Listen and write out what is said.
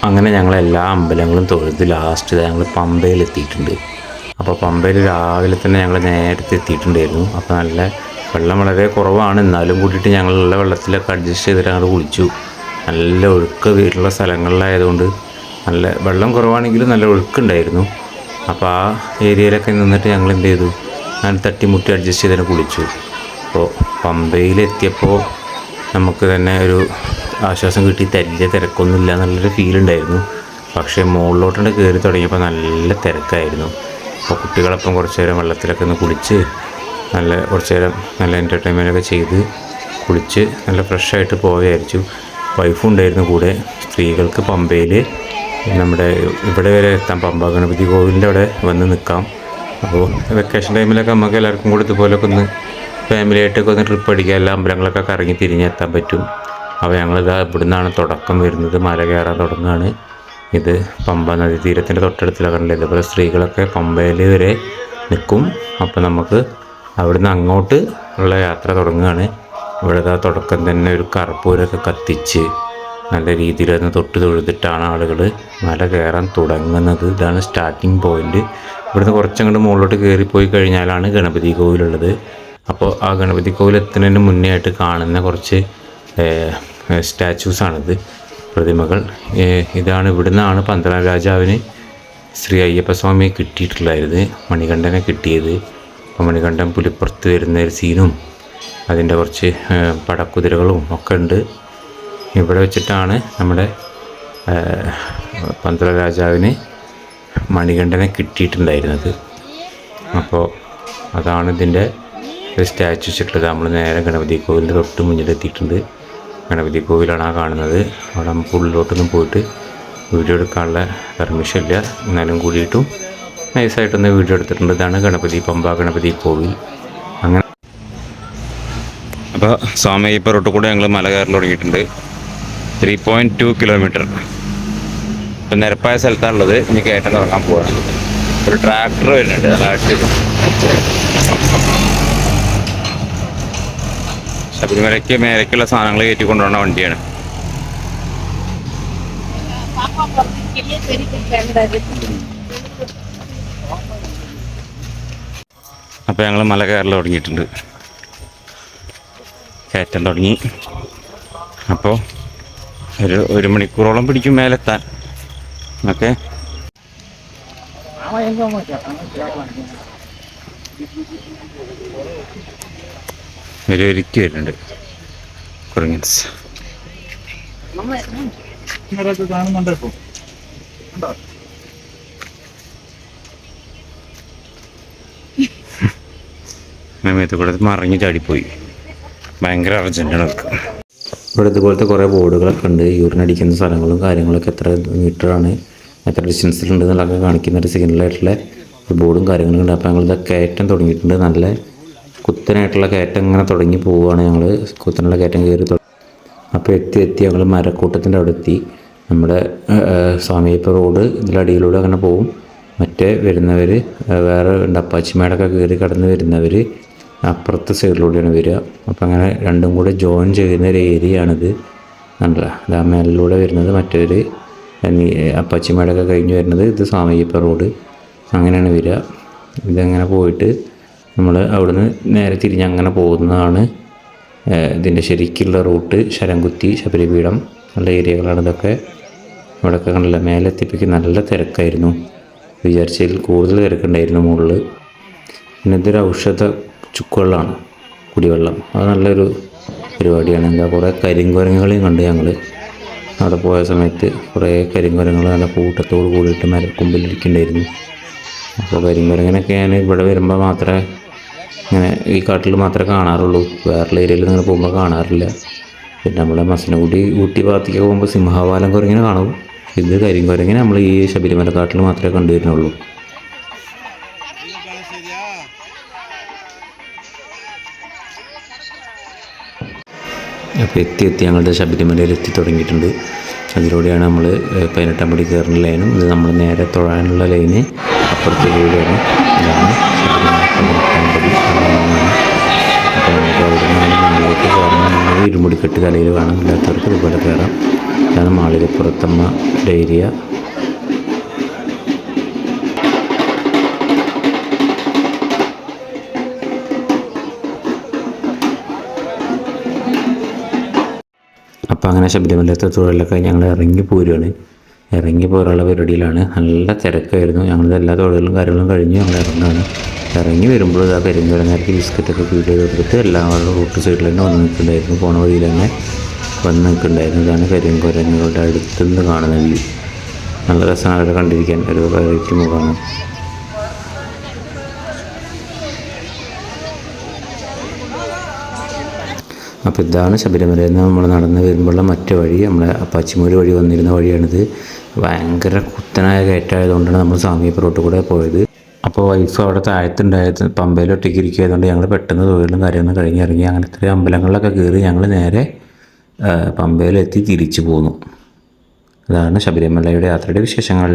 അങ്ങനെ ഞങ്ങൾ എല്ലാ അമ്പലങ്ങളും തൊഴുത് ലാസ്റ്റ് ഞങ്ങൾ പമ്പയിലെത്തിയിട്ടുണ്ട്. അപ്പോൾ പമ്പയിൽ രാവിലെ തന്നെ ഞങ്ങൾ നേരത്തെ എത്തിയിട്ടുണ്ടായിരുന്നു. അപ്പോൾ നല്ല വെള്ളം വളരെ കുറവാണ്, എന്നാലും കൂട്ടിയിട്ട് ഞങ്ങളുള്ള വെള്ളത്തിലൊക്കെ അഡ്ജസ്റ്റ് ചെയ്തിട്ട് ഞങ്ങൾ കുളിച്ചു. നല്ല ഒഴുക്ക് വീട്ടിലുള്ള സ്ഥലങ്ങളിലായതുകൊണ്ട് നല്ല വെള്ളം കുറവാണെങ്കിലും നല്ല ഒഴുക്കുണ്ടായിരുന്നു. അപ്പോൾ ആ ഏരിയയിലൊക്കെ നിന്നിട്ട് ഞങ്ങൾ എന്ത് ചെയ്തു, ഞാൻ തട്ടിമുട്ടി അഡ്ജസ്റ്റ് ചെയ്തിട്ട് കുളിച്ചു. അപ്പോൾ പമ്പയിലെത്തിയപ്പോൾ നമുക്ക് തന്നെ ഒരു ആശ്വാസം കിട്ടി. വലിയ തിരക്കൊന്നുമില്ല എന്നുള്ളൊരു ഫീലുണ്ടായിരുന്നു. പക്ഷേ മുകളിലോട്ട് കയറി തുടങ്ങിയപ്പോൾ നല്ല തിരക്കായിരുന്നു. അപ്പോൾ കുട്ടികളൊപ്പം കുറച്ച് നേരം വെള്ളത്തിലൊക്കെ ഒന്ന് കുളിച്ച് കുറച്ച് നേരം നല്ല എൻ്റർടൈൻമെൻറ്റൊക്കെ ചെയ്ത് കുളിച്ച് നല്ല ഫ്രഷായിട്ട് വിചാരിച്ചു. വൈഫും ഉണ്ടായിരുന്നു കൂടെ. സ്ത്രീകൾക്ക് പമ്പയിൽ നമ്മുടെ ഇവിടെ വരെ എത്താം, പമ്പ ഗണപതി കോവിലിൻ്റെ അവിടെ വന്ന് നിൽക്കാം. അപ്പോൾ വെക്കേഷൻ ടൈമിലൊക്കെ നമുക്ക് എല്ലാവർക്കും കൂടെ ഇതുപോലൊക്കെ ഒന്ന് ഫാമിലിയായിട്ടൊക്കെ ഒന്ന് ട്രിപ്പ് അടിക്കുക, എല്ലാ അമ്പലങ്ങളൊക്കെ കറങ്ങി തിരിഞ്ഞെത്താൻ പറ്റും. അപ്പോൾ ഞങ്ങളിതാ ഇവിടെ നിന്നാണ് തുടക്കം വരുന്നത്, മല കയറാൻ തുടങ്ങുകയാണ്. ഇത് പമ്പ നദി തീരത്തിൻ്റെ തൊട്ടടുത്തുള്ള കണ്ടില്ല, ഇതുപോലെ സ്ത്രീകളൊക്കെ പമ്പയിൽ വരെ നിൽക്കും. അപ്പോൾ നമുക്ക് അവിടുന്ന് അങ്ങോട്ട് ഉള്ള യാത്ര തുടങ്ങുകയാണ്. ഇവിടുത്തെ തുടക്കം തന്നെ ഒരു കർപ്പൂരമൊക്കെ കത്തിച്ച് നല്ല രീതിയിൽ ഒന്ന് തൊഴുതിട്ടാണ് ആളുകൾ മല കയറാൻ തുടങ്ങുന്നത്. ഇതാണ് സ്റ്റാർട്ടിങ് പോയിൻ്റ്. ഇവിടുന്ന് കുറച്ചങ്ങോട്ട് മുകളിലോട്ട് കയറിപ്പോയി കഴിഞ്ഞാലാണ് ഗണപതി കോവിലുള്ളത്. അപ്പോൾ ആ ഗണപതി കോവിൽ എത്തുന്നതിന് മുന്നേ ആയിട്ട് കാണുന്ന കുറച്ച് സ്റ്റാച്യൂസാണിത്, പ്രതിമകൾ. ഇതാണ് ഇവിടുന്നാണ് പന്തളം രാജാവിന് ശ്രീ അയ്യപ്പസ്വാമിയെ കിട്ടിയിട്ടുള്ളത്, മണികണ്ഠനെ കിട്ടിയത്. അപ്പോൾ മണികണ്ഠൻ പുലിപ്പുറത്ത് വരുന്ന ഒരു സീനും അതിൻ്റെ കുറച്ച് പടക്കുതിരകളും ഒക്കെ ഉണ്ട്. ഇവിടെ വെച്ചിട്ടാണ് നമ്മുടെ പന്തളം രാജാവിന് മണികണ്ഠനെ കിട്ടിയിട്ടുണ്ടായിരുന്നത്. അപ്പോൾ അതാണ് ഇതിൻ്റെ ഒരു സ്റ്റാച്ചു വെച്ചിട്ടുള്ളത്. നമ്മൾ നേരെ ഗണപതി കോവിലിൻ്റെ തൊട്ട് മുന്നിലെത്തിയിട്ടുണ്ട്. ഗണപതി കോവിലാണ് ആ കാണുന്നത്. അവിടെ നമുക്ക് ഉള്ളിലോട്ടൊന്നും പോയിട്ട് വീഡിയോ എടുക്കാനുള്ള പെർമിഷൻ ഇല്ല, എന്നാലും കൂടിയിട്ടും നൈസായിട്ടൊന്ന് വീഡിയോ എടുത്തിട്ടുണ്ട്. ഇതാണ് പമ്പ ഗണപതി കോവിൽ. അങ്ങനെ അപ്പോൾ സ്വാമി അയ്യപ്പ റോട്ടിൽ കൂടെ ഞങ്ങൾ മല കയറി തുടങ്ങിയിട്ടുണ്ട്. 3.2 കിലോമീറ്റർ. ഇപ്പം നിരപ്പായ സ്ഥലത്താണുള്ളത്. ഇനി കയറ്റം തുടങ്ങാൻ പോവാണ്. ഒരു ട്രാക്ടർ വരുന്നുണ്ട്, അതായിട്ട് ശബരിമലയ്ക്ക് മേലേക്കുള്ള സാധനങ്ങൾ കയറ്റി കൊണ്ടുപോകുന്ന വണ്ടിയാണ്. അപ്പോൾ ഞങ്ങൾ മല കയറൽ തുടങ്ങിയിട്ടുണ്ട്, കയറ്റം തുടങ്ങി. അപ്പോൾ ഒരു മണിക്കൂറോളം പിടിക്കും മേലെത്താൻ. ഓക്കെ, ഒരുക്കി വരുന്നുണ്ട് കുരങ്ങൻസ്. മേത്ത് കൂടെ മറിഞ്ഞ് ചാടിപ്പോയി. ഭയങ്കര അർജൻറ്റാണ്. ഇവിടെ ഇതുപോലത്തെ കുറേ ബോർഡുകളൊക്കെ ഉണ്ട്. യൂറിനടിക്കുന്ന സ്ഥലങ്ങളും കാര്യങ്ങളൊക്കെ എത്ര മീറ്ററാണ്, എത്ര ഡിസ്റ്റൻസിലുണ്ട് എന്നുള്ളതൊക്കെ കാണിക്കുന്ന ഒരു സിഗ്നലായിട്ടുള്ള ഒരു ബോർഡും കാര്യങ്ങളും ഉണ്ട്. അപ്പോൾ ഞങ്ങളിത് കയറ്റം തുടങ്ങിയിട്ടുണ്ട്. നല്ല കുത്തനായിട്ടുള്ള കയറ്റം ഇങ്ങനെ തുടങ്ങി പോവുകയാണ്. ഞങ്ങൾ കുത്തനുള്ള കയറ്റം കയറി അപ്പോൾ എത്തി ഞങ്ങൾ മരക്കൂട്ടത്തിൻ്റെ അവിടെ എത്തി. നമ്മുടെ സ്വാമിയപ്പ റോഡ് ഇതിലടിയിലൂടെ അങ്ങനെ പോവും. മറ്റേ വരുന്നവർ വേറെ ഉണ്ട്, അപ്പാച്ചിമേടൊക്കെ കയറി കടന്ന് വരുന്നവർ അപ്പുറത്തെ സൈഡിലൂടെയാണ് വരിക. അപ്പോൾ അങ്ങനെ രണ്ടും കൂടെ ജോയിൻ ചെയ്യുന്ന ഒരു ഏരിയയാണിത്. കണ്ടില്ല, അത് ആ മേലിലൂടെ വരുന്നത് മറ്റൊരു അപ്പാച്ചിമേടൊക്കെ കഴിഞ്ഞ് വരുന്നത്. ഇത് സ്വാമിയപ്പ റോഡ് അങ്ങനെയാണ് വരിക. ഇതങ്ങനെ പോയിട്ട് നമ്മൾ അവിടുന്ന് നേരെ തിരിഞ്ഞ് അങ്ങനെ പോകുന്നതാണ് ഇതിൻ്റെ ശരിക്കുള്ള റൂട്ട്. ശരംകുത്തി, ശബരിപീഠം നല്ല ഏരിയകളാണ് ഇതൊക്കെ. ഇവിടെയൊക്കെ കണ്ടില്ല, മേലെത്തിപ്പിക്ക് നല്ല തിരക്കായിരുന്നു. വിചാരിച്ചതിൽ കൂടുതൽ തിരക്കുണ്ടായിരുന്നു മുകളിൽ. പിന്നെ ഇതൊരു ഔഷധ ചുക്കുവെള്ളമാണ്, കുടിവെള്ളം. അത് നല്ലൊരു പരിപാടിയാണ്. എന്താ കുറേ കരിങ്കുരങ്ങുകളെയും കണ്ട് ഞങ്ങൾ അവിടെ പോയ സമയത്ത്. കുറേ കരിങ്കുരങ്ങൾ നല്ല കൂട്ടത്തോട് കൂടിയിട്ട് മരക്കൊമ്പിലിരിക്കുന്നുണ്ടായിരുന്നു. അപ്പോൾ കരിങ്കുരങ്ങനൊക്കെ ഞാൻ ഇവിടെ വരുമ്പോൾ മാത്രമേ ഇങ്ങനെ ഈ കാട്ടിൽ മാത്രമേ കാണാറുള്ളൂ, വേറെ ഏരിയയിൽ ഇങ്ങനെ പോകുമ്പോൾ കാണാറില്ല. പിന്നെ നമ്മളെ മസനഗുഡി ഊട്ടി ഭാഗത്തേക്ക് പോകുമ്പോൾ സിംഹവാലം കുരങ്ങനെ കാണും. ഇത് കരിങ്കുരങ്ങനെ നമ്മൾ ഈ ശബരിമല കാട്ടിൽ മാത്രമേ കണ്ടുവരുന്നുള്ളൂ. അപ്പോൾ എത്തി ഞങ്ങളുടെ ശബരിമലയിൽ എത്തി തുടങ്ങിയിട്ടുണ്ട്. അതിലൂടെയാണ് നമ്മൾ 18 പടി കയറുന്ന ലൈനും. ഇത് നമ്മൾ നേരെ തൊഴാനുള്ള ലൈന് അപ്പുറത്തേലൂടെയാണ്. ഇതാണ് ശബരിമല 18 പടി. അപ്പോൾ നമുക്ക് അവിടെ നിന്നാണ് മുകളിലേക്ക് കയറണം. ഇരുമുടിക്കെട്ട് തലയിൽ വേണം, ഇല്ലാത്തവർക്ക് ഇതുപോലെ കയറാം. ഇതാണ് മാളികപ്പുറത്തമ്മ ഏരിയ. അപ്പോൾ അങ്ങനെ ശബരിമലത്തെ തൊഴിലൊക്കെ ഞങ്ങൾ ഇറങ്ങി പോരുകയാണ്. ഇറങ്ങി പോരാനുള്ള പരിപാടിയിലാണ്. നല്ല തിരക്കായിരുന്നു. ഞങ്ങളുടെ എല്ലാ തൊഴിലും കാര്യങ്ങളും കഴിഞ്ഞ് ഞങ്ങൾ ഇറങ്ങുകയാണ്. ഇറങ്ങി വരുമ്പോൾ ഇതാ കരിങ്കുരങ്ങാർക്ക് ബിസ്ക്കറ്റൊക്കെ ഫീൽ ചെയ്ത് കൊടുത്തിട്ട് എല്ലാവരുടെ റൂട്ട് സൈഡിൽ തന്നെ വന്ന് നിൽക്കുന്നുണ്ടായിരുന്നു. പോണ വഴിയിൽ തന്നെ വന്ന് നിൽക്കുന്നുണ്ടായിരുന്നു. ഇതാണ് കരിങ്കുരങ്ങുകളുടെ അടുത്തുനിന്ന് കാണുന്ന വ്യൂ. നല്ല രസമാണ് അവരെ കണ്ടിരിക്കാൻ. ഒരു വെറൈറ്റി മുഖമാണ്. അപ്പോൾ ഇതാണ് ശബരിമലയിൽ നിന്ന് നമ്മൾ നടന്ന് വരുമ്പോഴുള്ള മറ്റു വഴി. നമ്മളെ പച്ചിമൂര് വഴി വന്നിരുന്ന വഴിയാണിത്. ഭയങ്കര കുത്തനായ കയറ്റമായതുകൊണ്ടാണ് നമ്മൾ സാമീപുറത്തോട്ട് കൂടെ പോയത്. അപ്പോൾ വൈഫ് അവിടെ താഴത്തുണ്ടായത് പമ്പയിൽ ഒറ്റയ്ക്ക് ഇരിക്കുകയായതുകൊണ്ട് ഞങ്ങൾ പെട്ടെന്ന് തൊഴിലും കാര്യങ്ങളും കഴിഞ്ഞിറങ്ങി. അങ്ങനെ ഇത്രയും അമ്പലങ്ങളിലൊക്കെ കയറി ഞങ്ങൾ നേരെ പമ്പയിലെത്തി തിരിച്ചു പോന്നു. അതാണ് ശബരിമലയുടെ യാത്രയുടെ വിശേഷങ്ങൾ.